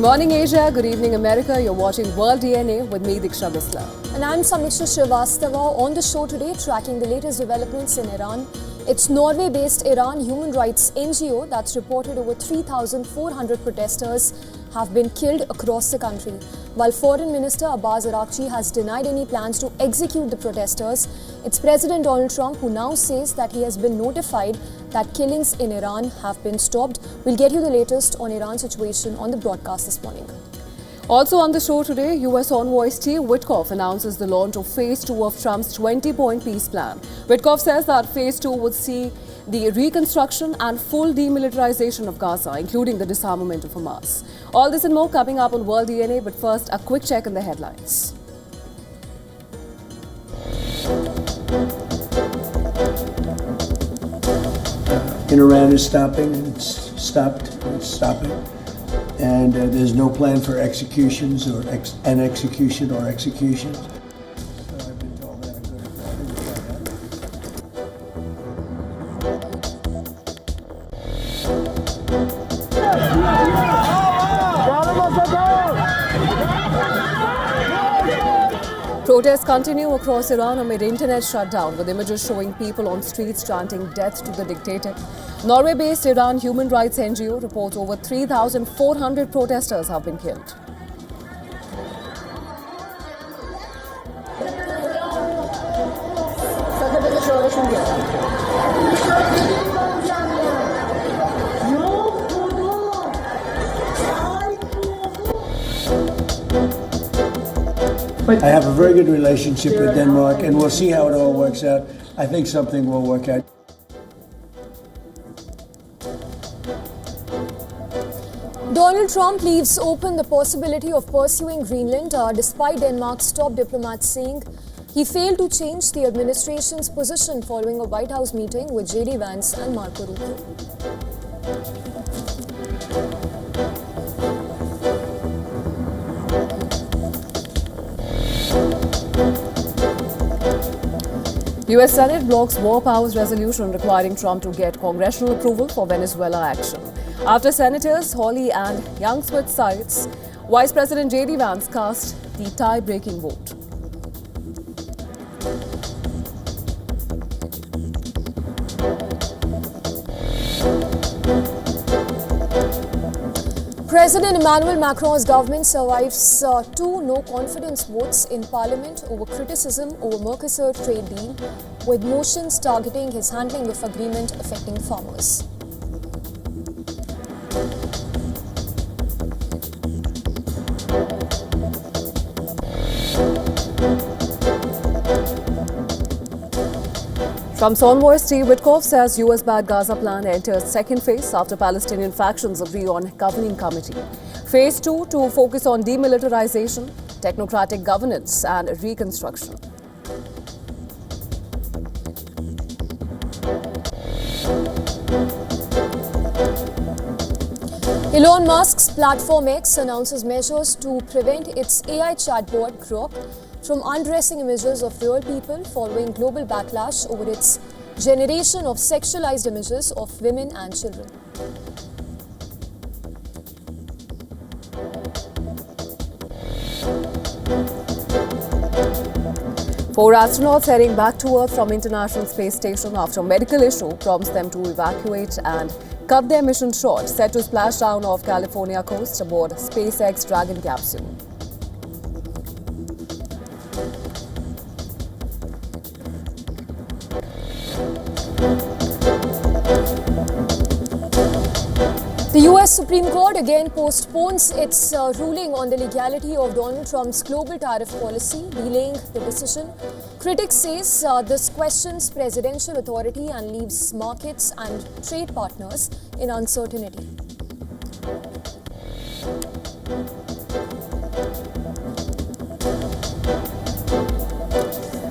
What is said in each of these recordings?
Good morning, Asia. Good evening, America. You're watching World DNA with me, Diksha Bisla. And I'm Samiksha Srivastava. On the show today, tracking the latest developments in Iran. It's Norway-based Iran human rights NGO that's reported over 3,400 protesters have been killed across the country. While Foreign Minister Abbas Araghchi has denied any plans to execute the protesters, it's President Donald Trump who now says that he has been notified that killings in Iran have been stopped. We'll get you the latest on Iran's situation on the broadcast this morning. Also on the show today, US envoy Steve Witkoff announces the launch of Phase 2 of Trump's 20-point peace plan. Witkoff says that Phase 2 would see the reconstruction and full demilitarization of Gaza, including the disarmament of Hamas. All this and more coming up on World DNA, but first a quick check in the headlines. In Iran is stopping, and it's stopping. And there's no plan for executions or an execution or executions. So I've been told that I'm going to Protests continue across Iran amid internet shutdown, with images showing people on streets chanting death to the dictator. Norway-based Iran human rights NGO reports over 3,400 protesters have been killed. I have a very good relationship with Denmark, and we'll see how it all works out. I think something will work out. Donald Trump leaves open the possibility of pursuing Greenland despite Denmark's top diplomats saying he failed to change the administration's position following a White House meeting with J.D. Vance and Marco Rubio. US Senate blocks War Powers resolution requiring Trump to get congressional approval for Venezuela action. After Senators Hawley and Young switched sides, Vice President J.D. Vance cast the tie-breaking vote. President Emmanuel Macron's government survives two no-confidence votes in Parliament over criticism over Mercosur trade deal, with motions targeting his handling of agreement affecting farmers. Trump's envoy Steve Witkoff says US-backed Gaza plan enters second phase after Palestinian factions agree on governing committee. Phase 2 to focus on demilitarization, technocratic governance and reconstruction. Elon Musk's platform X announces measures to prevent its AI chatbot Grok from undressing images of real people following global backlash over its generation of sexualized images of women and children. Four astronauts heading back to Earth from International Space Station after medical issue prompts them to evacuate and cut their mission short, set to splash down off California coast aboard SpaceX Dragon capsule. The US Supreme Court again postpones its ruling on the legality of Donald Trump's global tariff policy, delaying the decision. Critics say this questions presidential authority and leaves markets and trade partners in uncertainty.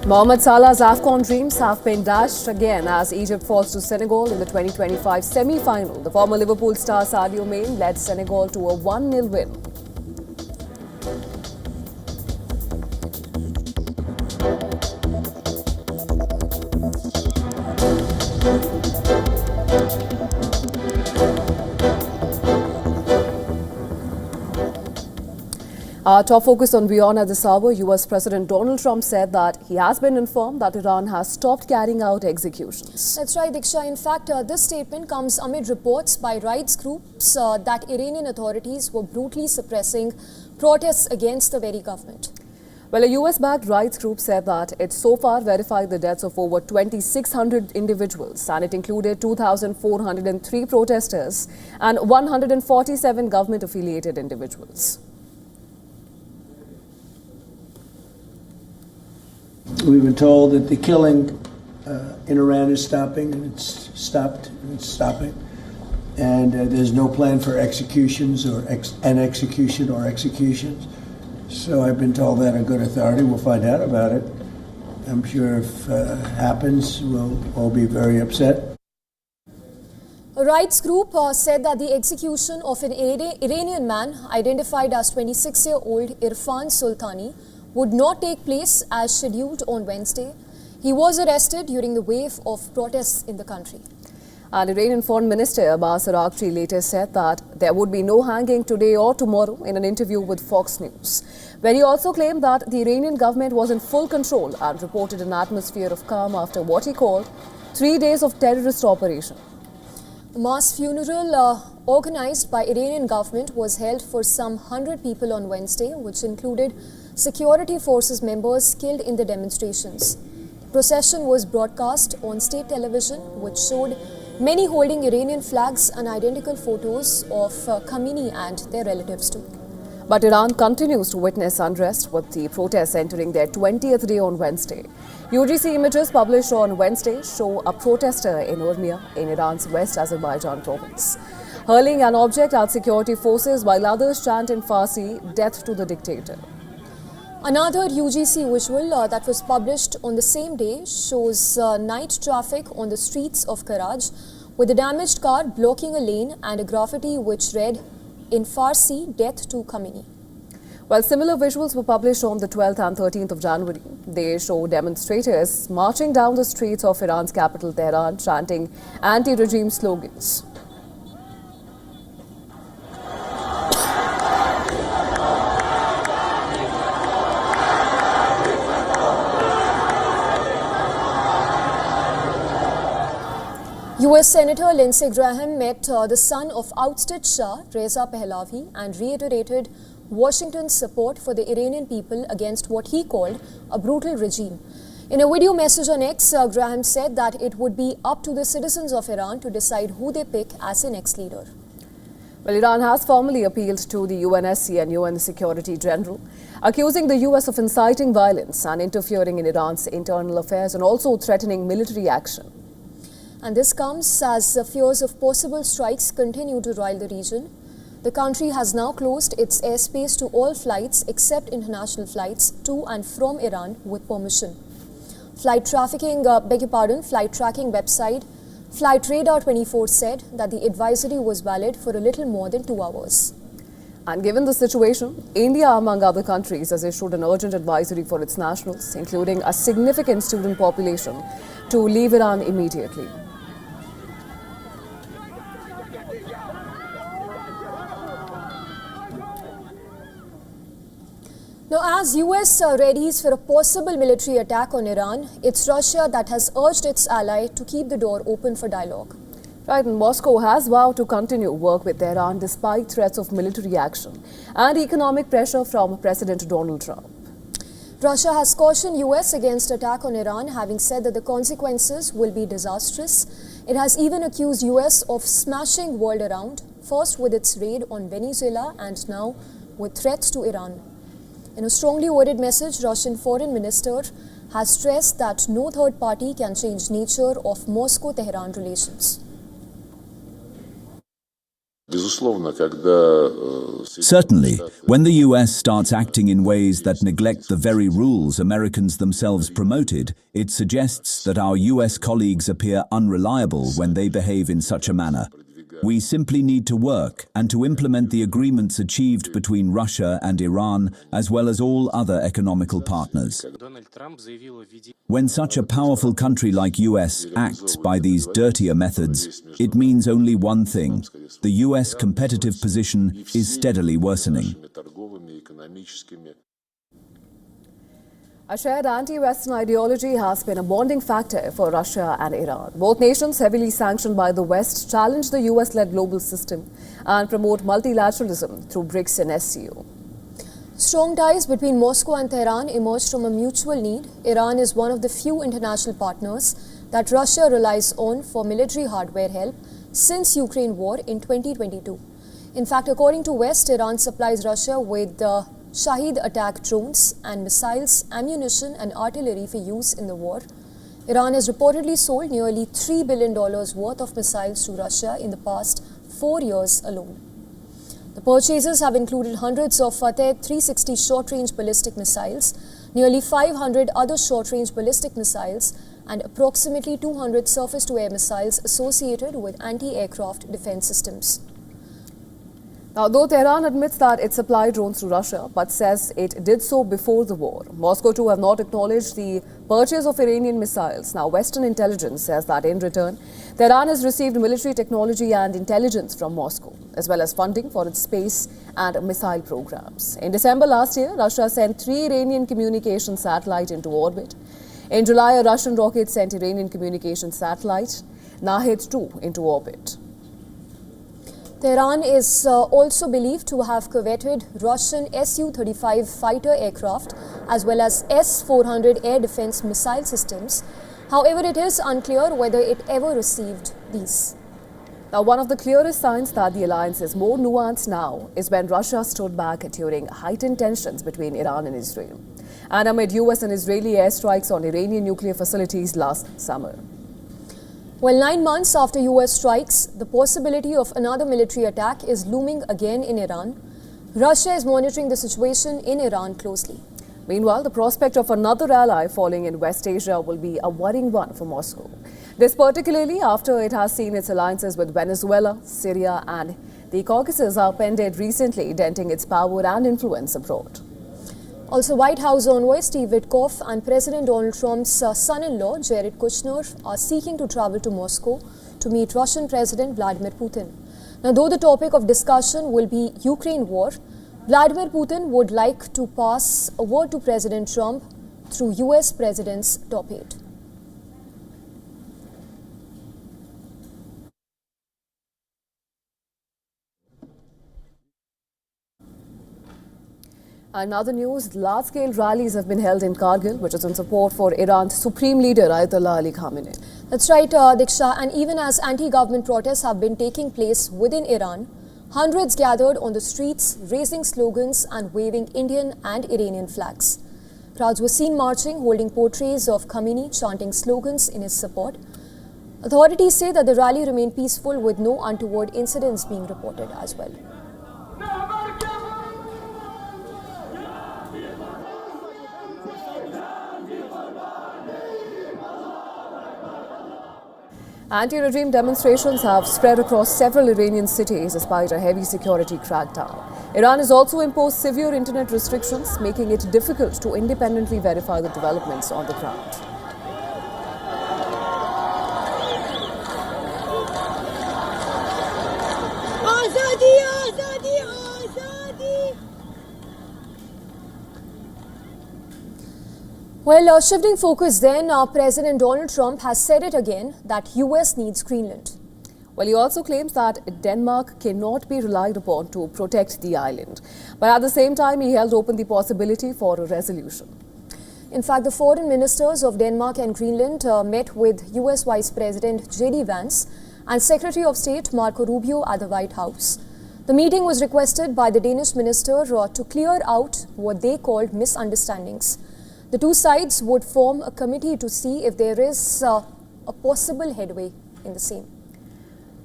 Mohamed Salah's AFCON dreams have been dashed again as Egypt falls to Senegal in the 2025 semi-final. The former Liverpool star Sadio Mane led Senegal to a 1-0 win. Our top focus on WION at this hour, US President Donald Trump said that he has been informed that Iran has stopped carrying out executions. That's right, Diksha. In fact, this statement comes amid reports by rights groups that Iranian authorities were brutally suppressing protests against the very government. Well, a US-backed rights group said that it so far verified the deaths of over 2,600 individuals, and it included 2,403 protesters and 147 government-affiliated individuals. We've been told that the killing in Iran is stopping, and it's stopped, and it's stopping. And there's no plan for executions or executions. So I've been told that on good authority. We'll find out about it. I'm sure if it happens, we'll all be very upset. A rights group said that the execution of an Iranian man identified as 26-year-old Irfan Sultani would not take place as scheduled on Wednesday. He was arrested during the wave of protests in the country. And Iranian Foreign Minister Abbas Araghchi later said that there would be no hanging today or tomorrow in an interview with Fox News, where he also claimed that the Iranian government was in full control and reported an atmosphere of calm after what he called 3 days of terrorist operation. A mass funeral organized by Iranian government was held for some 100 people on Wednesday, which included security forces members killed in the demonstrations. The procession was broadcast on state television, which showed many holding Iranian flags and identical photos of Khamenei and their relatives too. But Iran continues to witness unrest, with the protests entering their 20th day on Wednesday. UGC images published on Wednesday show a protester in Urmia in Iran's West Azerbaijan province, hurling an object at security forces while others chant in Farsi, "Death to the dictator." Another UGC visual that was published on the same day shows night traffic on the streets of Karaj, with a damaged car blocking a lane and a graffiti which read in Farsi, "Death to Khamenei." While similar visuals were published on the 12th and 13th of January, they show demonstrators marching down the streets of Iran's capital Tehran, chanting anti-regime slogans. US Senator Lindsey Graham met the son of ousted Shah, Reza Pahlavi, and reiterated Washington's support for the Iranian people against what he called a brutal regime. In a video message on X, Graham said that it would be up to the citizens of Iran to decide who they pick as the next leader. Well, Iran has formally appealed to the UNSC and UN Security General, accusing the US of inciting violence and interfering in Iran's internal affairs and also threatening military action. And this comes as the fears of possible strikes continue to rile the region. The country has now closed its airspace to all flights except international flights to and from Iran with permission. Flight tracking website Flight Radar 24 said that the advisory was valid for a little more than 2 hours. And given the situation, India, among other countries, has issued an urgent advisory for its nationals, including a significant student population, to leave Iran immediately. Now, as US readies for a possible military attack on Iran, it's Russia that has urged its ally to keep the door open for dialogue. Right, and Moscow has vowed to continue work with Tehran despite threats of military action and economic pressure from President Donald Trump. Russia has cautioned US against attack on Iran, having said that the consequences will be disastrous. It has even accused US of smashing world around, first with its raid on Venezuela and now with threats to Iran. In a strongly worded message, Russian Foreign Minister has stressed that no third party can change nature of Moscow-Tehran relations. Certainly, when the US starts acting in ways that neglect the very rules Americans themselves promoted, it suggests that our US colleagues appear unreliable when they behave in such a manner. We simply need to work and to implement the agreements achieved between Russia and Iran, as well as all other economical partners. When such a powerful country like US acts by these dirtier methods, it means only one thing: the US competitive position is steadily worsening. экономическими. A shared anti-Western ideology has been a bonding factor for Russia and Iran. Both nations, heavily sanctioned by the West, challenge the US-led global system and promote multilateralism through BRICS and SCO. Strong ties between Moscow and Tehran emerged from a mutual need. Iran is one of the few international partners that Russia relies on for military hardware help since Ukraine war in 2022. In fact, according to West, Iran supplies Russia with Shahid attack drones and missiles, ammunition and artillery for use in the war. Iran has reportedly sold nearly $3 billion worth of missiles to Russia in the past 4 years alone. The purchases have included hundreds of Fateh 360 short-range ballistic missiles, nearly 500 other short-range ballistic missiles, and approximately 200 surface-to-air missiles associated with anti-aircraft defense systems. Now, though Tehran admits that it supplied drones to Russia, but says it did so before the war, Moscow too have not acknowledged the purchase of Iranian missiles. Now, Western intelligence says that in return, Tehran has received military technology and intelligence from Moscow, as well as funding for its space and missile programs. In December last year, Russia sent 3 Iranian communication satellites into orbit. In July, a Russian rocket sent Iranian communication satellite Nahid-2 into orbit. Tehran is also believed to have coveted Russian Su-35 fighter aircraft as well as S-400 air defense missile systems. However, it is unclear whether it ever received these. Now, one of the clearest signs that the alliance is more nuanced now is when Russia stood back during heightened tensions between Iran and Israel, and amid US and Israeli airstrikes on Iranian nuclear facilities last summer. Well, 9 months after US strikes, the possibility of another military attack is looming again in Iran. Russia is monitoring the situation in Iran closely. Meanwhile, the prospect of another ally falling in West Asia will be a worrying one for Moscow. This particularly after it has seen its alliances with Venezuela, Syria and the Caucasus upended recently, denting its power and influence abroad. Also, White House envoy Steve Witkoff and President Donald Trump's son-in-law Jared Kushner are seeking to travel to Moscow to meet Russian President Vladimir Putin. Now, though the topic of discussion will be Ukraine war, Vladimir Putin would like to pass a word to President Trump through US President's top aide. And other news, large-scale rallies have been held in Kargil, which is in support for Iran's supreme leader Ayatollah Ali Khamenei. That's right, Diksha. And even as anti-government protests have been taking place within Iran, hundreds gathered on the streets, raising slogans and waving Indian and Iranian flags. Crowds were seen marching, holding portraits of Khamenei, chanting slogans in his support. Authorities say that the rally remained peaceful with no untoward incidents being reported as well. Anti-regime demonstrations have spread across several Iranian cities despite a heavy security crackdown. Iran has also imposed severe internet restrictions, making it difficult to independently verify the developments on the ground. Well, shifting focus then, President Donald Trump has said it again that US needs Greenland. Well, he also claims that Denmark cannot be relied upon to protect the island. But at the same time, he held open the possibility for a resolution. In fact, the foreign ministers of Denmark and Greenland met with US Vice President J.D. Vance and Secretary of State Marco Rubio at the White House. The meeting was requested by the Danish minister to clear out what they called misunderstandings. The two sides would form a committee to see if there is a possible headway in the same.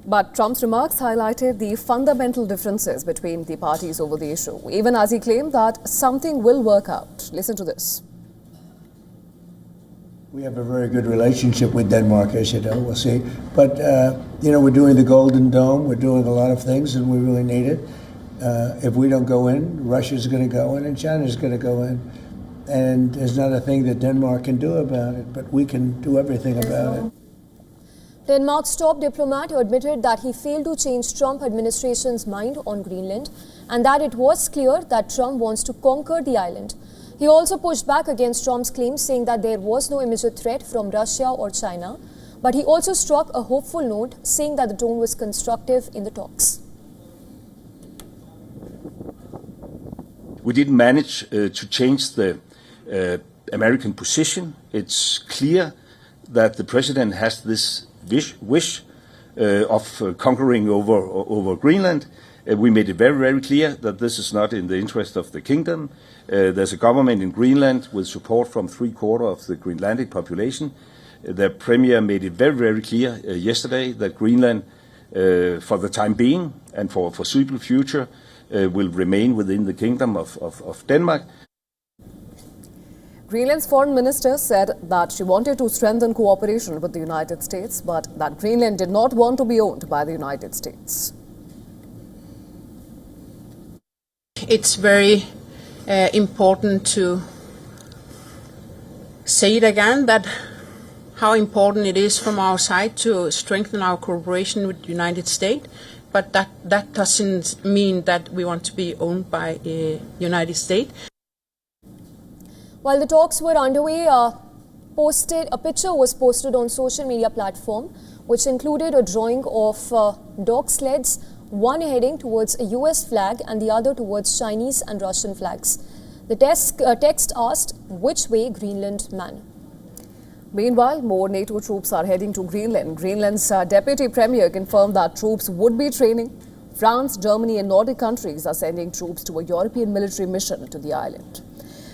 But Trump's remarks highlighted the fundamental differences between the parties over the issue, even as he claimed that something will work out. Listen to this. We have a very good relationship with Denmark, as you know, we'll see. But, we're doing the Golden Dome, we're doing a lot of things, and we really need it. If we don't go in, Russia's going to go in, and China's going to go in. And there's not a thing that Denmark can do about it, but we can do everything about it. Denmark's top diplomat admitted that he failed to change Trump administration's mind on Greenland and that it was clear that Trump wants to conquer the island. He also pushed back against Trump's claims, saying that there was no immediate threat from Russia or China. But he also struck a hopeful note, saying that the tone was constructive in the talks. We didn't manage to change the American position. It's clear that the president has this wish of conquering over Greenland. We made it very, very clear that this is not in the interest of the kingdom. There's a government in Greenland with support from 3/4 of the Greenlandic population. The premier made it very, very clear yesterday that Greenland, for the time being and for foreseeable future, will remain within the kingdom of Denmark. Greenland's foreign minister said that she wanted to strengthen cooperation with the United States, but that Greenland did not want to be owned by the United States. It's very important to say it again, that how important it is from our side to strengthen our cooperation with the United States, but that doesn't mean that we want to be owned by the United States. While the talks were underway, a picture was posted on social media platform, which included a drawing of dog sleds, one heading towards a US flag and the other towards Chinese and Russian flags. The text asked, "Which way, Greenland man?" Meanwhile, more NATO troops are heading to Greenland. Greenland's deputy premier confirmed that troops would be training. France, Germany and Nordic countries are sending troops to a European military mission to the island.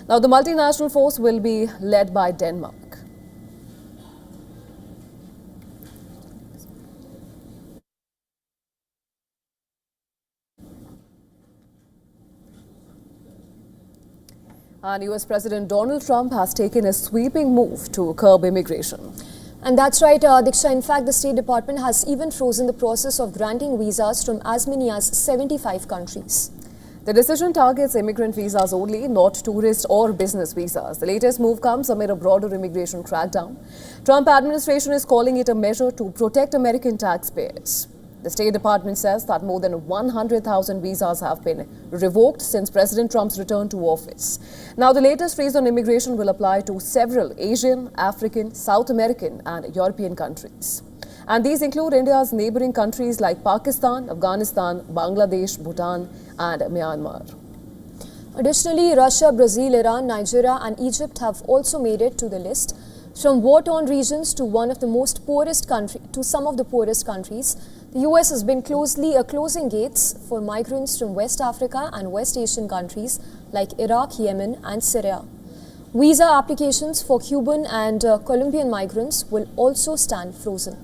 Now, the multinational force will be led by Denmark. And US President Donald Trump has taken a sweeping move to curb immigration. And that's right, Diksha. In fact, the State Department has even frozen the process of granting visas from as many as 75 countries. The decision targets immigrant visas only, not tourist or business visas. The latest move comes amid a broader immigration crackdown. Trump administration is calling it a measure to protect American taxpayers. The State Department says that more than 100,000 visas have been revoked since President Trump's return to office. Now, the latest freeze on immigration will apply to several Asian, African, South American and European countries. And these include India's neighboring countries like Pakistan, Afghanistan, Bangladesh, Bhutan and Myanmar. Additionally, Russia, Brazil, Iran, Nigeria and Egypt have also made it to the list. From war-torn regions to some of the poorest countries, the US has been closing gates for migrants from West Africa and West Asian countries like Iraq, Yemen and Syria. Visa applications for Cuban and Colombian migrants will also stand frozen.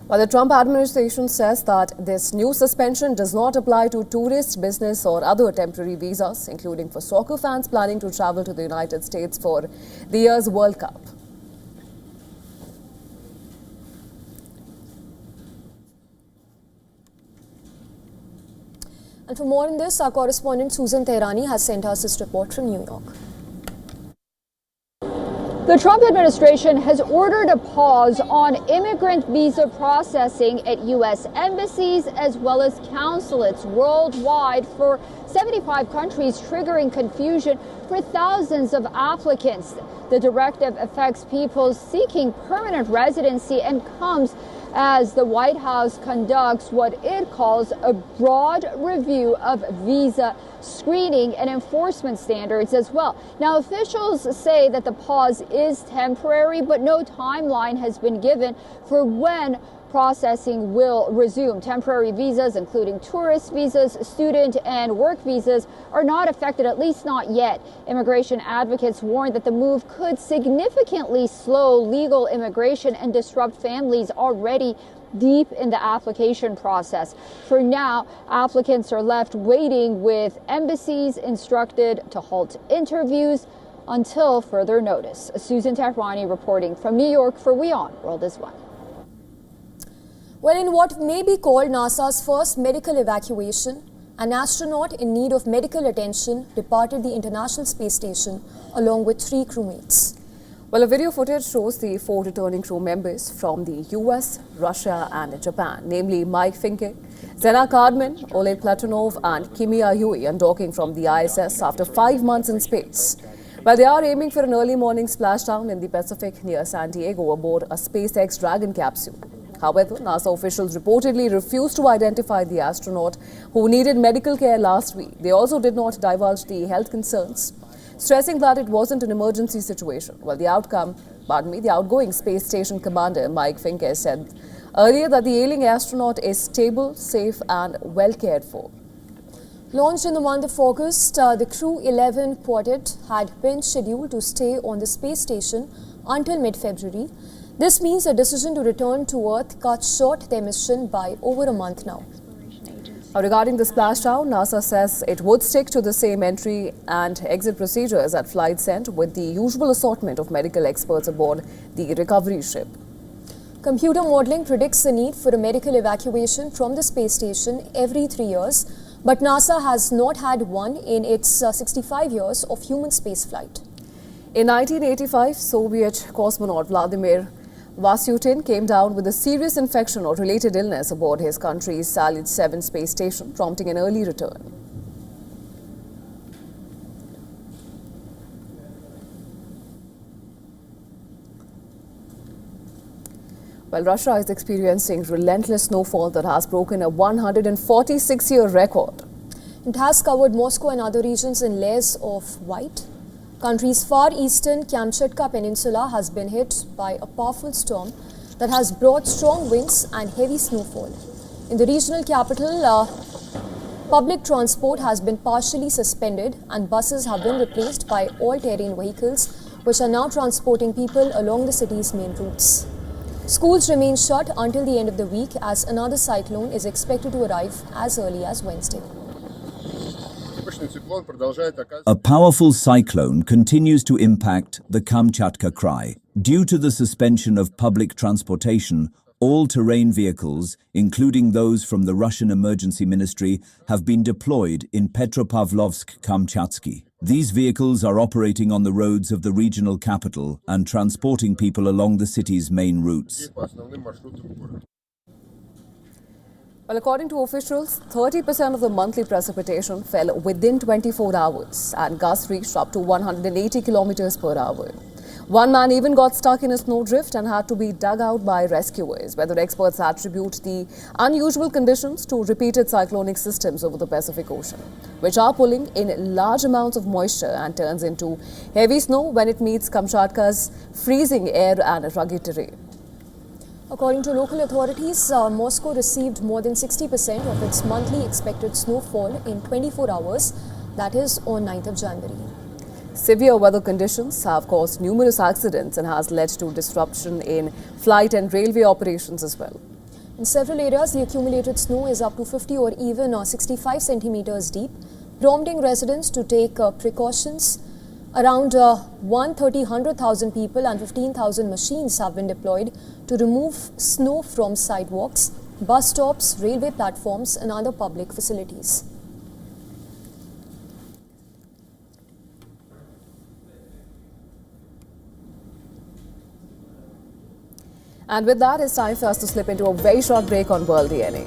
While the Trump administration says that this new suspension does not apply to tourists, business or other temporary visas, including for soccer fans planning to travel to the United States for the year's World Cup. And for more on this, our correspondent Susan Tehrani has sent us this report from New York. The Trump administration has ordered a pause on immigrant visa processing at U.S. embassies as well as consulates worldwide for 75 countries, triggering confusion for thousands of applicants. The directive affects people seeking permanent residency and comes as the White House conducts what it calls a broad review of visa screening and enforcement standards as well. Now, officials say that the pause is temporary, but no timeline has been given for when processing will resume. Temporary visas, including tourist visas, student and work visas, are not affected, at least not yet. Immigration advocates warn that the move could significantly slow legal immigration and disrupt families already deep in the application process. For now, applicants are left waiting, with embassies instructed to halt interviews until further notice. Susan Tehrani reporting from New York for WION World is One. Well, in what may be called NASA's first medical evacuation, an astronaut in need of medical attention departed the International Space Station along with 3 crewmates. Well, a video footage shows the 4 returning crew members from the US, Russia and Japan, namely Mike Finke, Zena Cardman, Oleg Platonov and Kimi Ayui undocking from the ISS after 5 months in space. Well, they are aiming for an early morning splashdown in the Pacific near San Diego aboard a SpaceX Dragon capsule. However, NASA officials reportedly refused to identify the astronaut who needed medical care last week. They also did not divulge the health concerns, stressing that it wasn't an emergency situation. Well, the outgoing space station commander Mike Finke said earlier that the ailing astronaut is stable, safe and well cared for. Launched in the month of August, the Crew 11 quartet had been scheduled to stay on the space station until mid-February. This means a decision to return to Earth cut short their mission by over a month now. Regarding the splashdown, NASA says it would stick to the same entry and exit procedures at Flight Cent with the usual assortment of medical experts aboard the recovery ship. Computer modeling predicts the need for a medical evacuation from the space station every 3 years, but NASA has not had one in its 65 years of human spaceflight. In 1985, Soviet cosmonaut Vladimir Vasyutin came down with a serious infection or related illness aboard his country's Salyut 7 space station, prompting an early return. Well, Russia is experiencing relentless snowfall that has broken a 146-year record. It has covered Moscow and other regions in layers of white. Country's far eastern Kamchatka Peninsula has been hit by a powerful storm that has brought strong winds and heavy snowfall. In the regional capital, public transport has been partially suspended and buses have been replaced by all-terrain vehicles which are now transporting people along the city's main routes. Schools remain shut until the end of the week as another cyclone is expected to arrive as early as Wednesday. A powerful cyclone continues to impact the Kamchatka Krai. Due to the suspension of public transportation, all-terrain vehicles, including those from the Russian Emergency Ministry, have been deployed in Petropavlovsk-Kamchatsky. These vehicles are operating on the roads of the regional capital and transporting people along the city's main routes. Well, according to officials, 30% of the monthly precipitation fell within 24 hours and gusts reached up to 180 kilometers per hour. One man even got stuck in a snowdrift and had to be dug out by rescuers. Weather experts attribute the unusual conditions to repeated cyclonic systems over the Pacific Ocean, which are pulling in large amounts of moisture and turns into heavy snow when it meets Kamchatka's freezing air and rugged terrain. According to local authorities, Moscow received more than 60% of its monthly expected snowfall in 24 hours, that is on 9th of January. Severe weather conditions have caused numerous accidents and has led to disruption in flight and railway operations as well. In several areas, the accumulated snow is up to 50 or even 65 centimeters deep, prompting residents to take precautions. Around 100,000 people and 15,000 machines have been deployed to remove snow from sidewalks, bus stops, railway platforms and other public facilities. And with that, it's time for us to slip into a very short break on World DNA.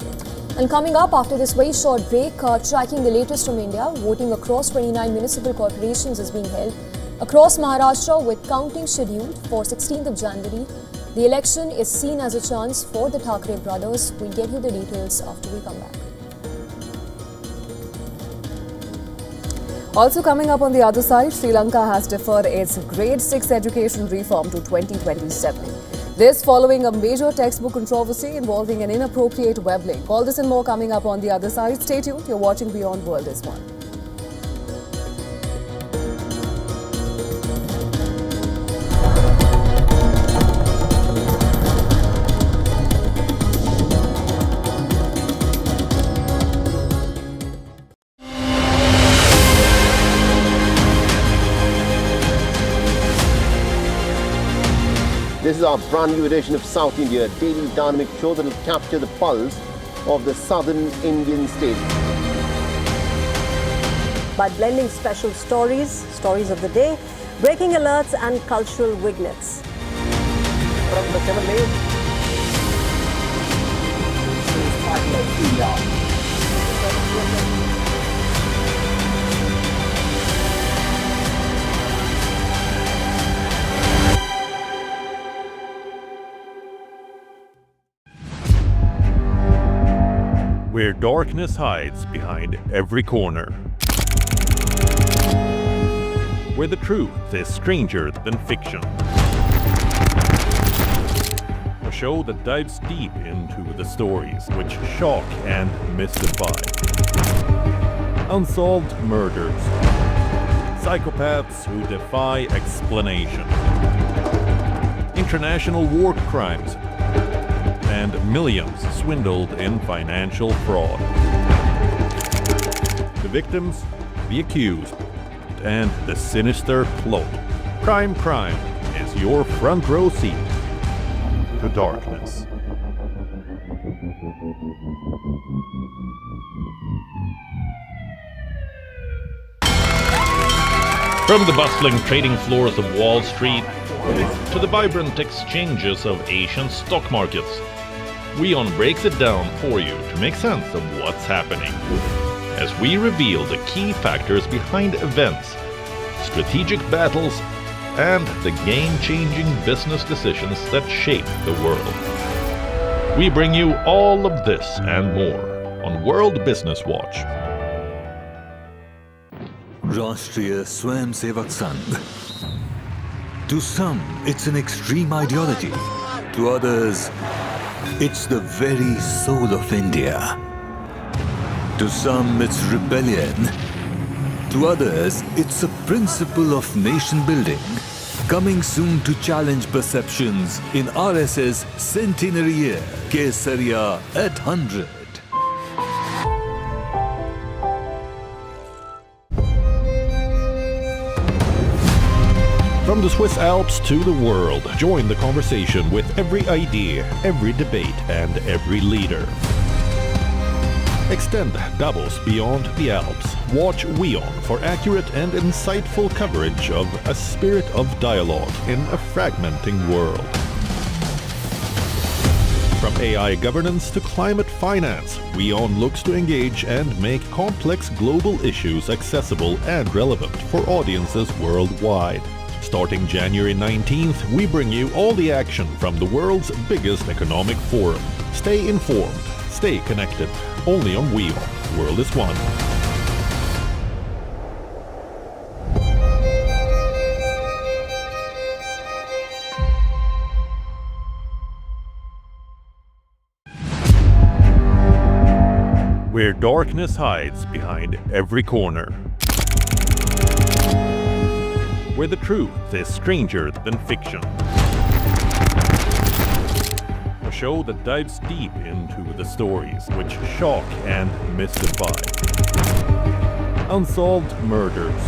And coming up after this very short break, tracking the latest from India, voting across 29 municipal corporations is being held across Maharashtra with counting scheduled for 16th of January. The election is seen as a chance for the Thackeray brothers. We'll get you the details after we come back. Also coming up on the other side, Sri Lanka has deferred its grade 6 education reform to 2027. This following a major textbook controversy involving an inappropriate web link. All this and more coming up on the other side. Stay tuned. You're watching Beyond World is One. This is our brand new edition of South India, a daily dynamic show that will capture the pulse of the southern Indian state. By blending special stories of the day, breaking alerts and cultural vignettes. From the 7 days, where darkness hides behind every corner, where the truth is stranger than fiction. A show that dives deep into the stories which shock and mystify. Unsolved murders, psychopaths who defy explanation, international war crimes, and millions swindled in financial fraud. The victims, the accused, and the sinister plot. Crime is your front row seat to darkness. From the bustling trading floors of Wall Street to the vibrant exchanges of Asian stock markets, WION breaks it down for you to make sense of what's happening, as we reveal the key factors behind events, strategic battles, and the game-changing business decisions that shape the world. We bring you all of this and more on World Business Watch. Rashtriya Swayamsevak Sangh. To some, it's an extreme ideology. To others, it's the very soul of India. To some, it's rebellion. To others, it's a principle of nation building. Coming soon to challenge perceptions in RSS centenary year, Kesariya at 100. From the Swiss Alps to the world, join the conversation with every idea, every debate, and every leader. Extend Davos beyond the Alps. Watch WION for accurate and insightful coverage of a spirit of dialogue in a fragmenting world. From AI governance to climate finance, WION looks to engage and make complex global issues accessible and relevant for audiences worldwide. Starting January 19th, we bring you all the action from the world's biggest economic forum. Stay informed, stay connected. Only on WION. The world is one. Where darkness hides behind every corner, where the truth is stranger than fiction. A show that dives deep into the stories which shock and mystify. Unsolved murders,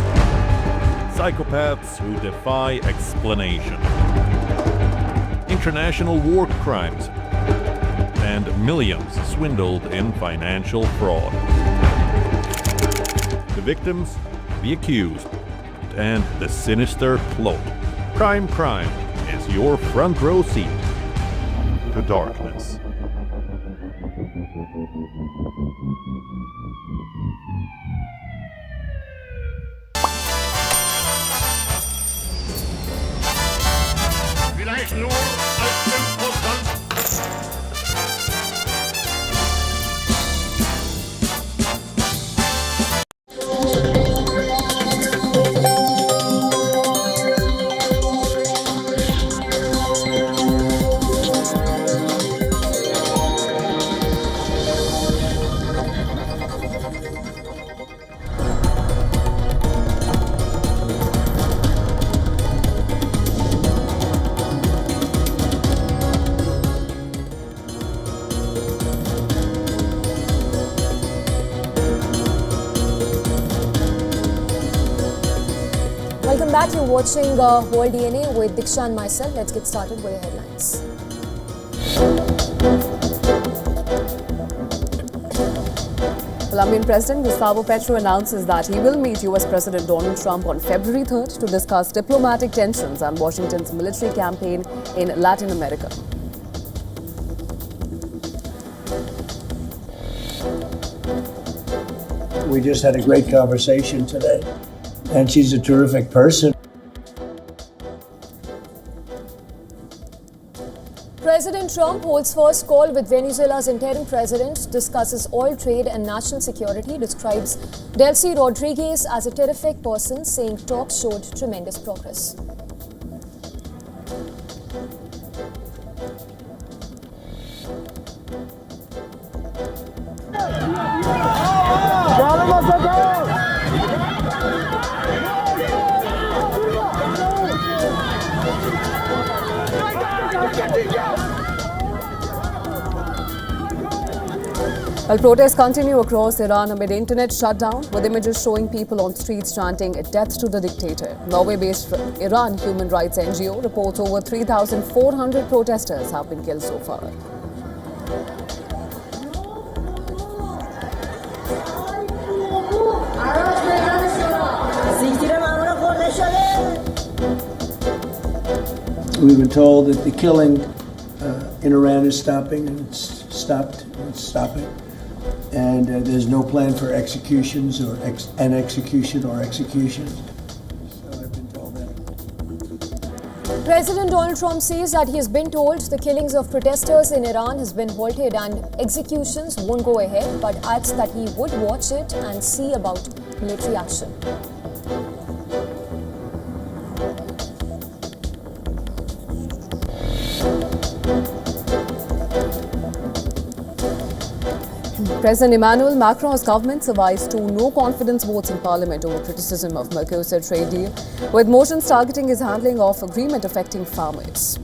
psychopaths who defy explanation, international war crimes, and millions swindled in financial fraud. The victims, the accused, and the sinister plot. Crime is your front row seat to darkness. Vielleicht nur als Imposant. Welcome back. You're watching World DNA with Diksha and myself. Let's get started with the headlines. Colombian President Gustavo Petro announces that he will meet US President Donald Trump on February 3rd to discuss diplomatic tensions and Washington's military campaign in Latin America. We just had a great conversation today, and she's a terrific person. President Trump holds first call with Venezuela's interim president, discusses oil trade and national security, describes Delcy Rodriguez as a terrific person, saying talks showed tremendous progress. While protests continue across Iran amid internet shutdown, with images showing people on streets chanting "Death to the dictator." Norway-based Iran human rights NGO reports over 3,400 protesters have been killed so far. We've been told that the killing in Iran is stopping, and it's stopped, and it's stopping. And there's no plan for executions or executions. So I've been told that. President Donald Trump says that he has been told the killings of protesters in Iran has been halted and executions won't go ahead, but adds that he would watch it and see about military action. President Emmanuel Macron's government survives 2 no-confidence votes in Parliament over criticism of Mercosur trade deal, with motions targeting his handling of agreement affecting farmers.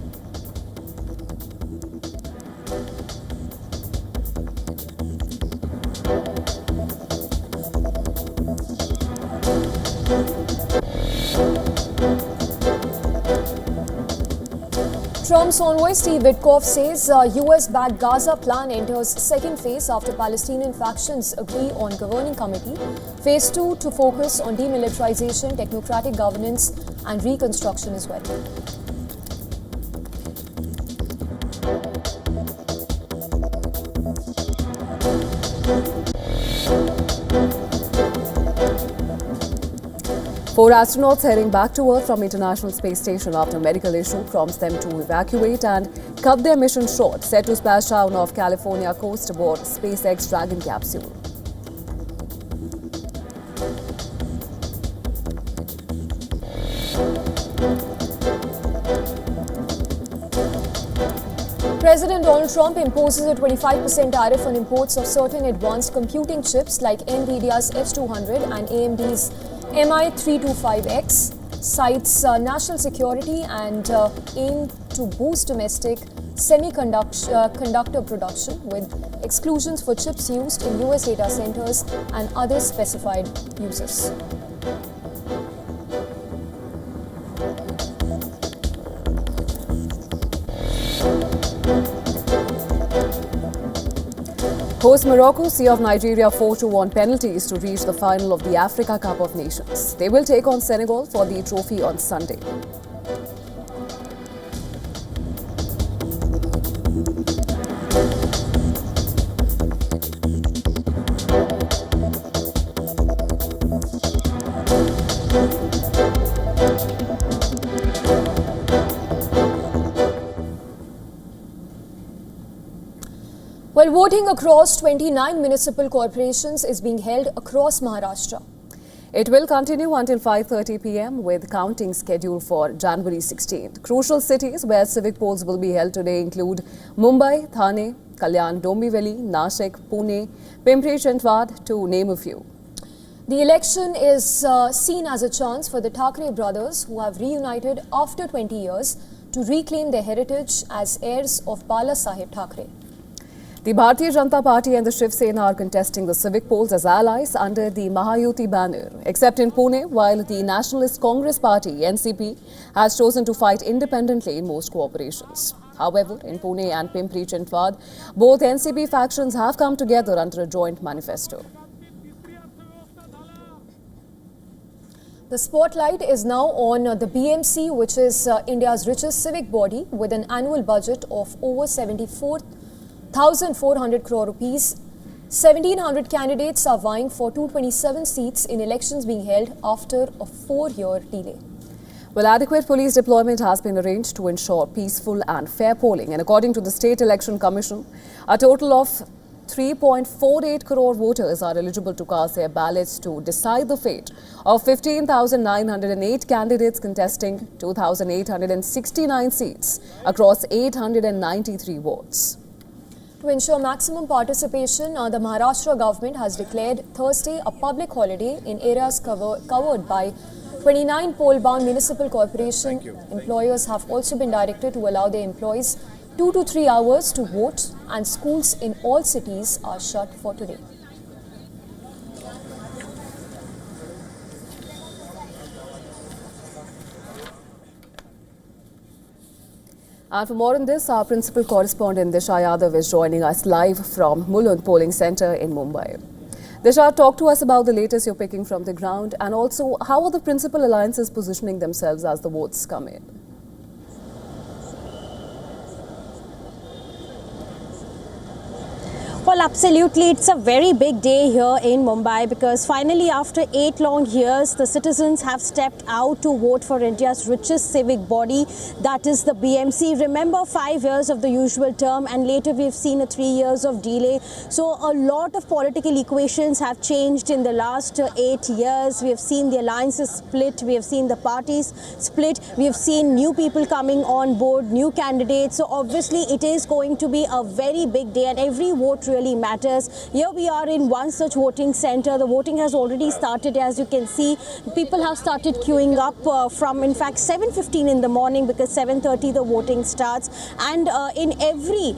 Trump's envoy Steve Witkoff says US-backed Gaza plan enters second phase after Palestinian factions agree on governing committee. Phase 2 to focus on demilitarization, technocratic governance and reconstruction as well. Four astronauts heading back to Earth from International Space Station after medical issue prompts them to evacuate and cut their mission short, set to splash down off California coast aboard SpaceX Dragon capsule. President Donald Trump imposes a 25% tariff on imports of certain advanced computing chips like NVIDIA's H200 and AMD's MI325X, cites national security and aim to boost domestic semiconductor production with exclusions for chips used in US data centers and other specified uses. Host Morocco see off Nigeria 4-1 on penalties to reach the final of the Africa Cup of Nations. They will take on Senegal for the trophy on Sunday. While voting across 29 municipal corporations is being held across Maharashtra. It will continue until 5:30 p.m. with counting scheduled for January 16th. Crucial cities where civic polls will be held today include Mumbai, Thane, Kalyan, Dombivli, Nashik, Pune, Pimpri-Chintwad, to name a few. The election is seen as a chance for the Thackeray brothers, who have reunited after 20 years, to reclaim their heritage as heirs of Bala Saheb Thackeray. The Bharatiya Janata Party and the Shiv Sena are contesting the civic polls as allies under the Mahayuti banner, except in Pune, while the Nationalist Congress Party, NCP, has chosen to fight independently in most corporations. However, in Pune and Pimpri-Chintwad, both NCP factions have come together under a joint manifesto. The spotlight is now on the BMC, which is India's richest civic body with an annual budget of over 74,400 crore rupees. 1,700 candidates are vying for 227 seats in elections being held after a 4-year delay. Well, adequate police deployment has been arranged to ensure peaceful and fair polling. And according to the State Election Commission, a total of 3.48 crore voters are eligible to cast their ballots to decide the fate of 15,908 candidates contesting 2,869 seats across 893 wards. To ensure maximum participation, the Maharashtra government has declared Thursday a public holiday in areas covered by 29 poll-bound municipal corporation. Employers have also been directed to allow their employees 2 to 3 hours to vote, and schools in all cities are shut for today. And for more on this, our principal correspondent Disha Yadav is joining us live from Mulund polling centre in Mumbai. Disha, talk to us about the latest you're picking from the ground, and also how are the principal alliances positioning themselves as the votes come in? Well, absolutely. It's a very big day here in Mumbai because finally, after 8 long years, the citizens have stepped out to vote for India's richest civic body, that is the BMC. Remember, 5 years of the usual term, and later we've seen a 3 years of delay. So a lot of political equations have changed in the last 8 years. We have seen the alliances split. We have seen the parties split. We have seen new people coming on board, new candidates. So obviously, it is going to be a very big day, and every vote really matters. Here we are in one such voting center. The voting has already started. As you can see, people have started queuing up from, in fact, 7:15 in the morning, because 7:30 the voting starts. And in every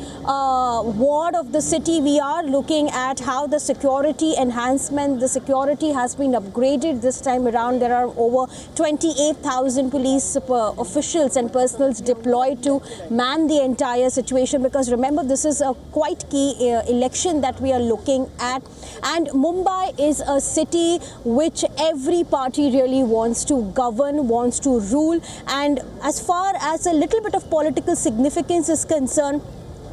ward of the city, we are looking at how the security enhancement, the security has been upgraded this time around. There are over 28,000 police officials and personals deployed to man the entire situation, because remember, this is a quite key election that we are looking at. And Mumbai is a city which every party really wants to govern, wants to rule. And as far as a little bit of political significance is concerned,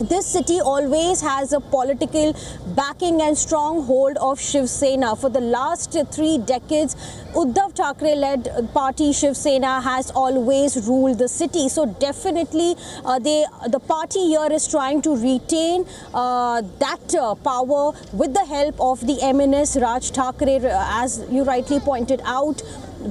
this city always has a political backing and stronghold of Shiv Sena. For the last 3 decades, Uddhav Thackeray-led party Shiv Sena has always ruled the city. So definitely the party here is trying to retain that power with the help of the MNS Raj Thackeray. As you rightly pointed out,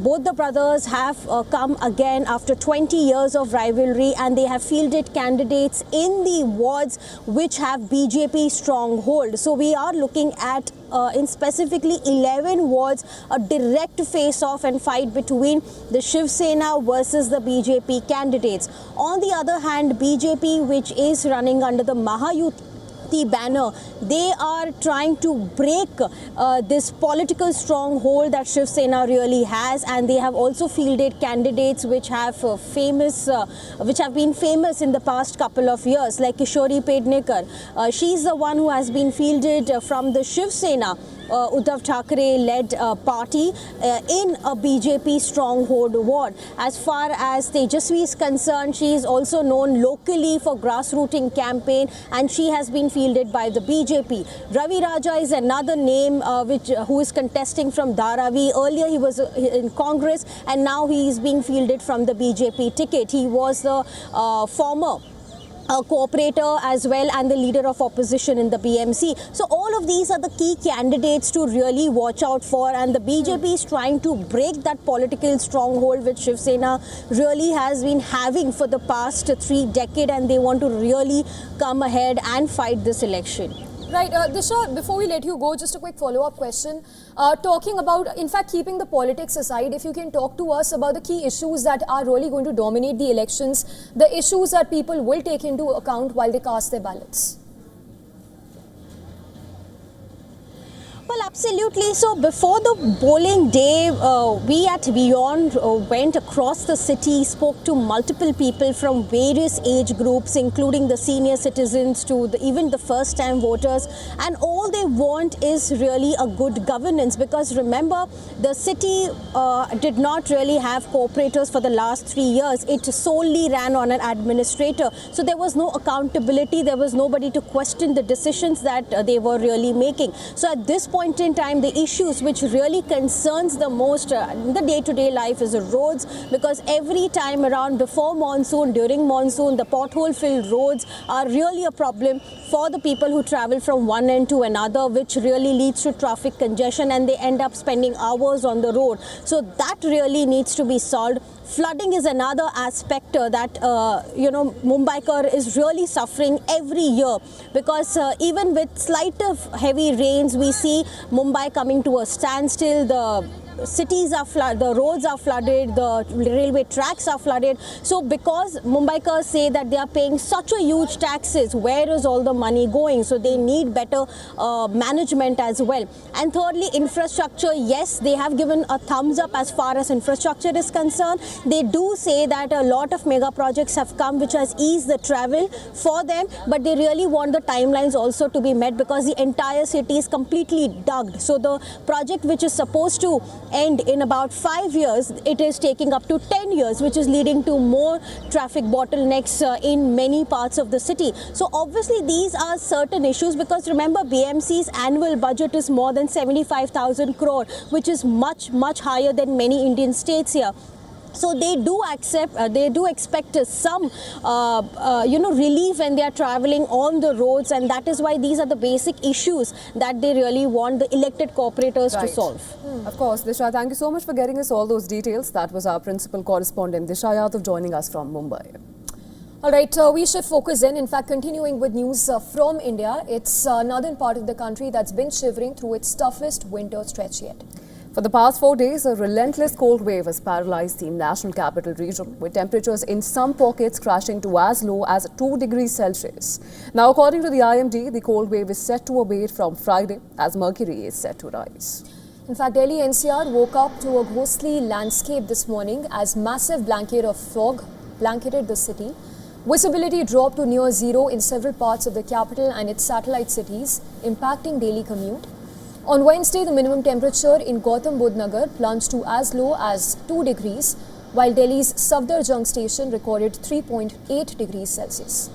both the brothers have come again after 20 years of rivalry, and they have fielded candidates in the wards which have BJP stronghold. So we are looking at in specifically 11 wards a direct face-off and fight between the Shiv Sena versus the BJP candidates. On the other hand, BJP, which is running under the Mahayuti banner, they are trying to break this political stronghold that Shiv Sena really has, and they have also fielded candidates which have been famous in the past couple of years, like Kishori Pednekar. She's the one who has been fielded from the Shiv Sena Uddhav Thackeray-led party in a BJP stronghold ward. As far as Tejasvi is concerned, she is also known locally for grassrooting campaign, and she has been fielded by the BJP. Ravi Raja is another name who is contesting from Dharavi. Earlier he was in Congress, and now he is being fielded from the BJP ticket. He was the former cooperator as well, and the leader of opposition in the BMC. So all of these are the key candidates to really watch out for, and the BJP is trying to break that political stronghold which Shiv Sena really has been having for the past 3 decades, and they want to really come ahead and fight this election. Right, Disha, before we let you go, just a quick follow-up question. Talking about, in fact, keeping the politics aside, if you can talk to us about the key issues that are really going to dominate the elections, the issues that people will take into account while they cast their ballots. Well, absolutely. So before the polling day, we at WION went across the city, spoke to multiple people from various age groups, including the senior citizens to even the first-time voters. And all they want is really a good governance, because remember, the city did not really have cooperators for the last 3 years. It solely ran on an administrator. So there was no accountability. There was nobody to question the decisions that they were really making. So at this point in time, the issues which really concerns the most in the day-to-day life is the roads, because every time around before monsoon, during monsoon, the pothole-filled roads are really a problem for the people who travel from one end to another, which really leads to traffic congestion, and they end up spending hours on the road. So that really needs to be solved. Flooding is another aspect that, Mumbaikar is really suffering every year, because even with slight of heavy rains, we see Mumbai coming to a standstill. The cities are flooded, the roads are flooded, the railway tracks are flooded. So because Mumbaikars say that they are paying such a huge taxes, where is all the money going? So they need better management as well. And thirdly, infrastructure. Yes, they have given a thumbs up as far as infrastructure is concerned. They do say that a lot of mega projects have come which has eased the travel for them, but they really want the timelines also to be met, because the entire city is completely dug. So the project which is supposed to end in about 5 years, it is taking up to 10 years, which is leading to more traffic bottlenecks in many parts of the city. So obviously these are certain issues, because remember, BMC's annual budget is more than 75,000 crore, which is much higher than many Indian states here. So they do expect some, relief when they are traveling on the roads, and that is why these are the basic issues that they really want the elected cooperators to solve. Of course, Disha, thank you so much for getting us all those details. That was our principal correspondent, Disha Yadav, joining us from Mumbai. All right, we shift focus then. In fact, continuing with news from India, it's northern part of the country that's been shivering through its toughest winter stretch yet. For the past 4 days, a relentless cold wave has paralyzed the national capital region, with temperatures in some pockets crashing to as low as 2 degrees Celsius. Now, according to the IMD, the cold wave is set to abate from Friday, as mercury is set to rise. In fact, Delhi NCR woke up to a ghostly landscape this morning as massive blanket of fog blanketed the city. Visibility dropped to near zero in several parts of the capital and its satellite cities, impacting daily commute. On Wednesday, the minimum temperature in Gautam Budh Nagar plunged to as low as 2 degrees, while Delhi's Safdarjung station recorded 3.8 degrees Celsius.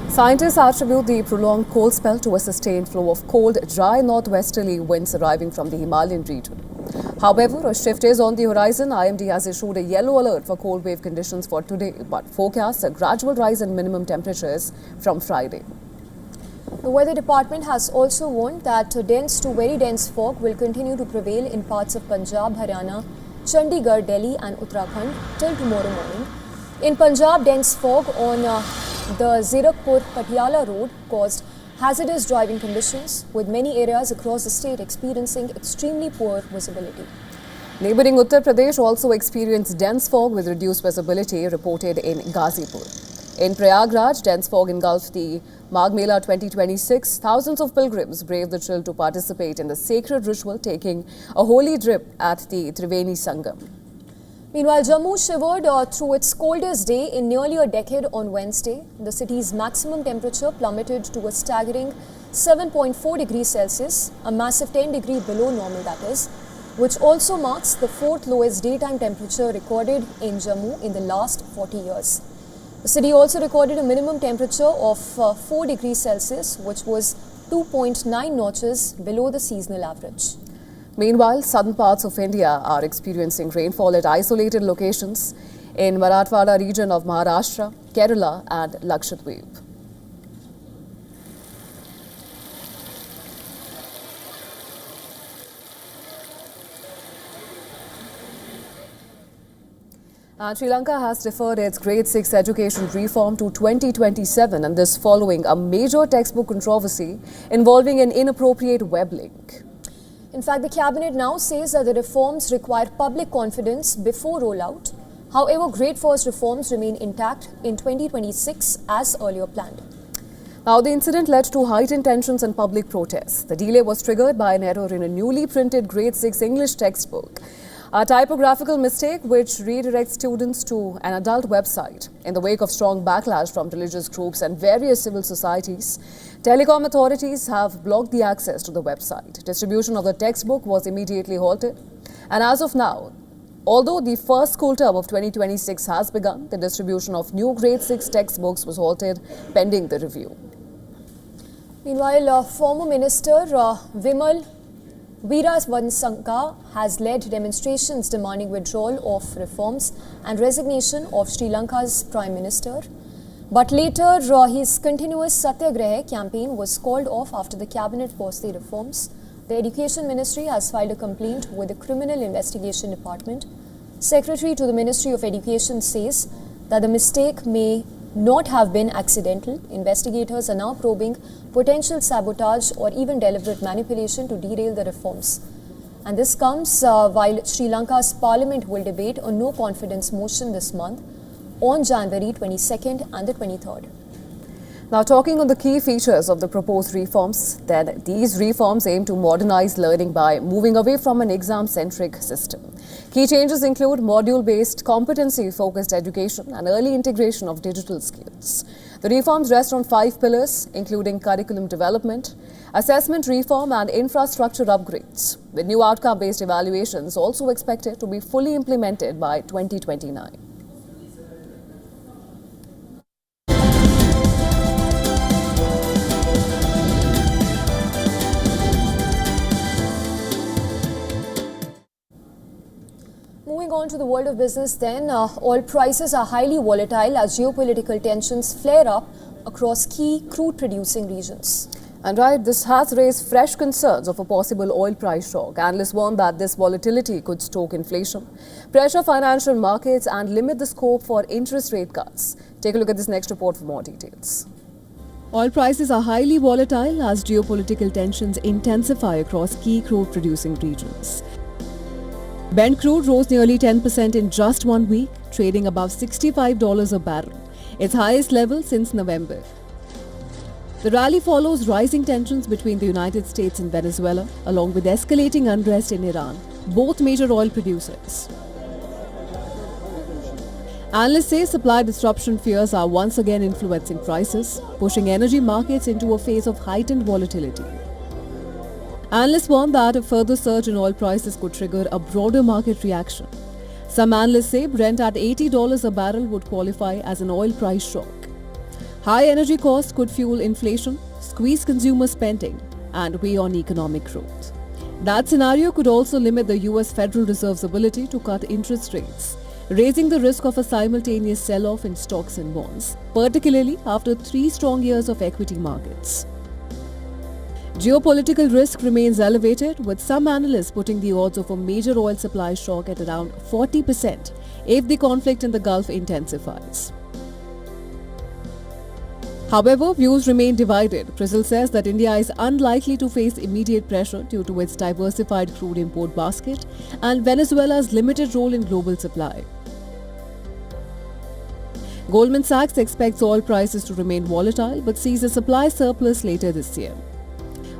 Scientists attribute the prolonged cold spell to a sustained flow of cold, dry northwesterly winds arriving from the Himalayan region. However, a shift is on the horizon. IMD has issued a yellow alert for cold wave conditions for today, but forecasts a gradual rise in minimum temperatures from Friday. The Weather Department has also warned that dense to very dense fog will continue to prevail in parts of Punjab, Haryana, Chandigarh, Delhi and Uttarakhand till tomorrow morning. In Punjab, dense fog on the Zirakpur-Patiala road caused hazardous driving conditions, with many areas across the state experiencing extremely poor visibility. Neighbouring Uttar Pradesh also experienced dense fog with reduced visibility, reported in Ghazipur. In Prayagraj, dense fog engulfed the Magh Mela 2026. Thousands of pilgrims braved the chill to participate in the sacred ritual, taking a holy dip at the Triveni Sangam. Meanwhile, Jammu shivered through its coldest day in nearly a decade on Wednesday. The city's maximum temperature plummeted to a staggering 7.4 degrees Celsius, a massive 10 degrees below normal that is, which also marks the 4th lowest daytime temperature recorded in Jammu in the last 40 years. The city also recorded a minimum temperature of 4 degrees Celsius, which was 2.9 notches below the seasonal average. Meanwhile, southern parts of India are experiencing rainfall at isolated locations in Marathwada region of Maharashtra, Kerala and Lakshadweep. Sri Lanka has deferred its grade 6 education reform to 2027, and this following a major textbook controversy involving an inappropriate web link. In fact, the cabinet now says that the reforms require public confidence before rollout. However, Grade 1 reforms remain intact in 2026 as earlier planned. Now, the incident led to heightened tensions and public protests. The delay was triggered by an error in a newly printed Grade 6 English textbook, a typographical mistake which redirects students to an adult website. In the wake of strong backlash from religious groups and various civil societies, telecom authorities have blocked the access to the website. Distribution of the textbook was immediately halted. And as of now, although the first school term of 2026 has begun, the distribution of new Grade 6 textbooks was halted pending the review. Meanwhile, former Minister Vimal Veeravansanka has led demonstrations demanding withdrawal of reforms and resignation of Sri Lanka's Prime Minister. But later, his continuous Satyagraha campaign was called off after the cabinet paused the reforms. The Education Ministry has filed a complaint with the Criminal Investigation Department. Secretary to the Ministry of Education says that the mistake may not have been accidental. Investigators are now probing potential sabotage or even deliberate manipulation to derail the reforms. And this comes while Sri Lanka's parliament will debate a no-confidence motion this month on January 22nd and the 23rd. Now, talking on the key features of the proposed reforms, then these reforms aim to modernize learning by moving away from an exam-centric system. Key changes include module-based, competency-focused education and early integration of digital skills. The reforms rest on 5 pillars, including curriculum development, assessment reform and infrastructure upgrades, with new outcome-based evaluations also expected to be fully implemented by 2029. Moving on to the world of business then, oil prices are highly volatile as geopolitical tensions flare up across key crude-producing regions. And right, this has raised fresh concerns of a possible oil price shock. Analysts warn that this volatility could stoke inflation, pressure financial markets and limit the scope for interest rate cuts. Take a look at this next report for more details. Oil prices are highly volatile as geopolitical tensions intensify across key crude-producing regions. Brent crude rose nearly 10% in just 1 week, trading above $65 a barrel, its highest level since November. The rally follows rising tensions between the United States and Venezuela, along with escalating unrest in Iran, both major oil producers. Analysts say supply disruption fears are once again influencing prices, pushing energy markets into a phase of heightened volatility. Analysts warn that a further surge in oil prices could trigger a broader market reaction. Some analysts say Brent at $80 a barrel would qualify as an oil price shock. High energy costs could fuel inflation, squeeze consumer spending, and weigh on economic growth. That scenario could also limit the US Federal Reserve's ability to cut interest rates, raising the risk of a simultaneous sell-off in stocks and bonds, particularly after 3 strong years of equity markets. Geopolitical risk remains elevated, with some analysts putting the odds of a major oil supply shock at around 40% if the conflict in the Gulf intensifies. However, views remain divided. CRISIL says that India is unlikely to face immediate pressure due to its diversified crude import basket and Venezuela's limited role in global supply. Goldman Sachs expects oil prices to remain volatile but sees a supply surplus later this year,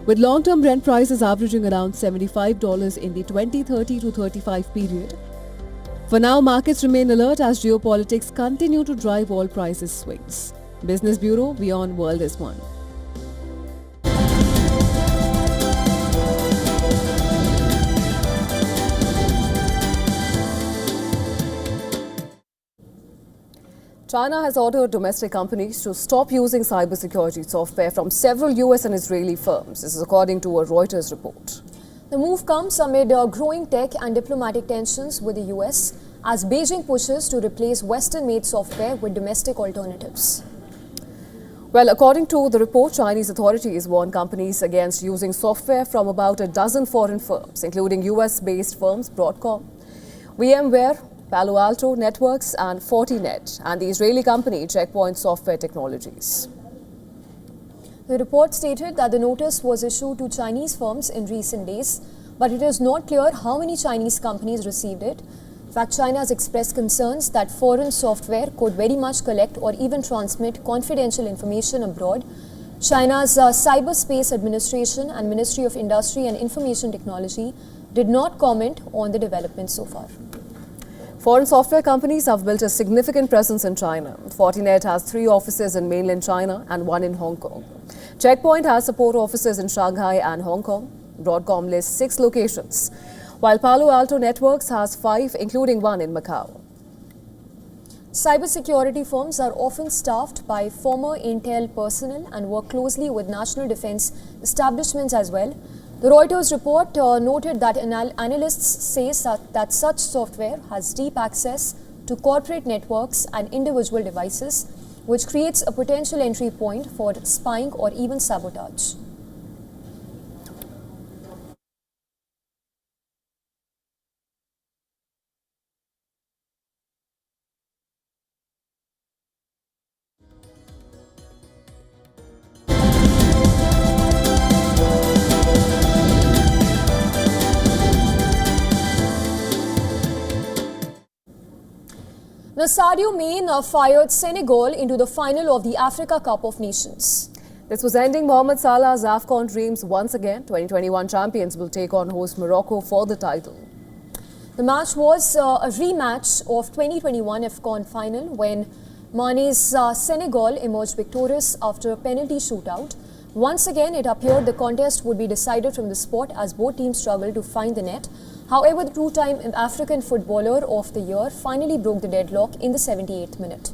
with long-term Brent prices averaging around $75 in the 2030 to 35 period. For now, markets remain alert as geopolitics continue to drive oil prices swings. Business Bureau, WION World is one. China has ordered domestic companies to stop using cybersecurity software from several US and Israeli firms. This is according to a Reuters report. The move comes amid growing tech and diplomatic tensions with the US as Beijing pushes to replace Western-made software with domestic alternatives. Well, according to the report, Chinese authorities warn companies against using software from about a dozen foreign firms, including US-based firms Broadcom, VMware, Palo Alto Networks and Fortinet, and the Israeli company Checkpoint Software Technologies. The report stated that the notice was issued to Chinese firms in recent days, but it is not clear how many Chinese companies received it. In fact, China has expressed concerns that foreign software could very much collect or even transmit confidential information abroad. China's Cyberspace Administration and Ministry of Industry and Information Technology did not comment on the developments so far. Foreign software companies have built a significant presence in China. Fortinet has 3 offices in mainland China and 1 in Hong Kong. Checkpoint has support offices in Shanghai and Hong Kong. Broadcom lists 6 locations, while Palo Alto Networks has 5, including 1 in Macau. Cybersecurity firms are often staffed by former Intel personnel and work closely with national defense establishments as well. The Reuters report noted that analysts say that such software has deep access to corporate networks and individual devices, which creates a potential entry point for spying or even sabotage. Now, Sadio Mane fired Senegal into the final of the Africa Cup of Nations. This was ending Mohamed Salah's AFCON dreams once again. 2021 champions will take on host Morocco for the title. The match was a rematch of 2021 AFCON final when Mane's Senegal emerged victorious after a penalty shootout. Once again, it appeared the contest would be decided from the spot as both teams struggled to find the net. However, the 2-time African Footballer of the Year finally broke the deadlock in the 78th minute.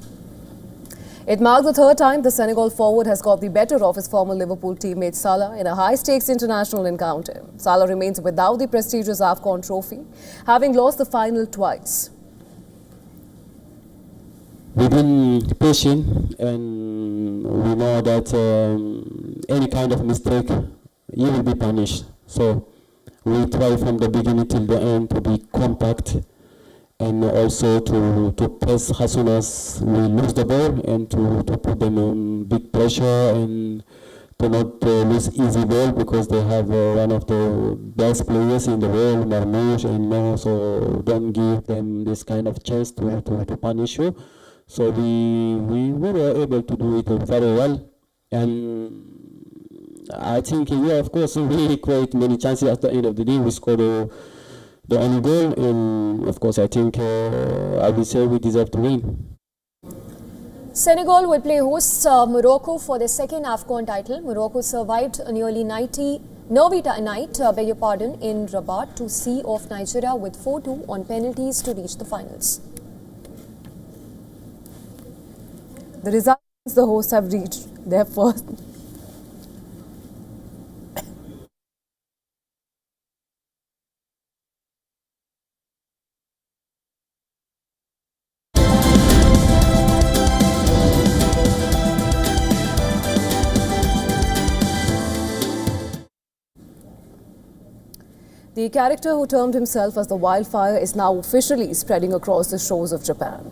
It marked the 3rd time the Senegal forward has got the better of his former Liverpool teammate Salah in a high-stakes international encounter. Salah remains without the prestigious AFCON trophy, having lost the final twice. We've been patient, and we know that any kind of mistake, you will be punished. So we try from the beginning till the end to be compact and also to press as soon as we lose the ball and to put them on big pressure and to not lose easy ball because they have one of the best players in the world, Marmouche, and so don't give them this kind of chance to punish you. So we were able to do it very well, and I think, yeah, of course, we create many chances at the end of the day. We scored the only goal, and of course, I think I would say we deserve to win. Senegal will play hosts Morocco for their 2nd AFCON title. Morocco survived a nearly nervy night, in Rabat to see off Nigeria with 4-2 on penalties to reach the finals. The results the hosts have reached their first. The character who termed himself as the wildfire is now officially spreading across the shores of Japan.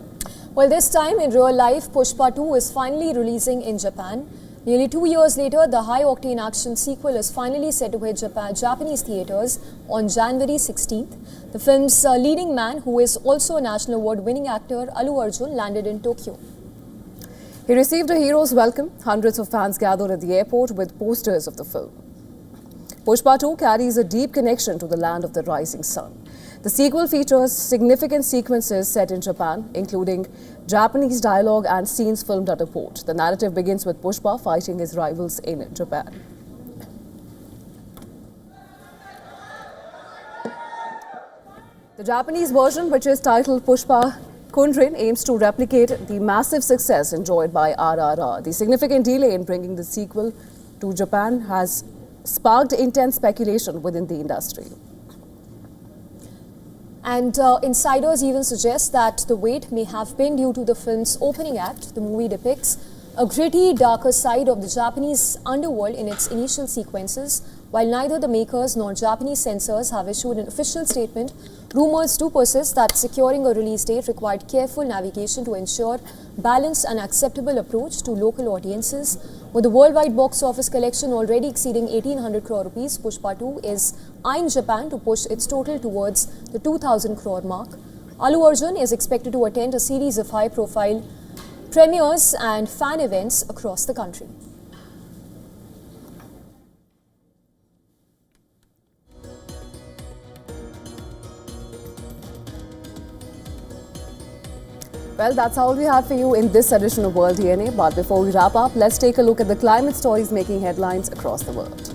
Well, this time in real life, Pushpa 2 is finally releasing in Japan. Nearly 2 years later, the high-octane action sequel is finally set to hit Japanese theatres on January 16th. The film's leading man, who is also a National Award-winning actor, Allu Arjun, landed in Tokyo. He received a hero's welcome. Hundreds of fans gathered at the airport with posters of the film. Pushpa 2 carries a deep connection to the land of the rising sun. The sequel features significant sequences set in Japan, including Japanese dialogue and scenes filmed at a port. The narrative begins with Pushpa fighting his rivals in Japan. The Japanese version, which is titled Pushpa Kunrin, aims to replicate the massive success enjoyed by RRR. The significant delay in bringing the sequel to Japan has sparked intense speculation within the industry. And insiders even suggest that the wait may have been due to the film's opening act. The movie depicts a gritty, darker side of the Japanese underworld in its initial sequences. While neither the makers nor Japanese censors have issued an official statement, rumors do persist that securing a release date required careful navigation to ensure balanced and acceptable approach to local audiences. With the worldwide box office collection already exceeding 1,800 crore rupees, Pushpa 2 is eyeing Japan to push its total towards the 2,000 crore mark. Allu Arjun is expected to attend a series of high-profile premieres and fan events across the country. Well, that's all we had for you in this edition of World DNA. But before we wrap up, let's take a look at the climate stories making headlines across the world.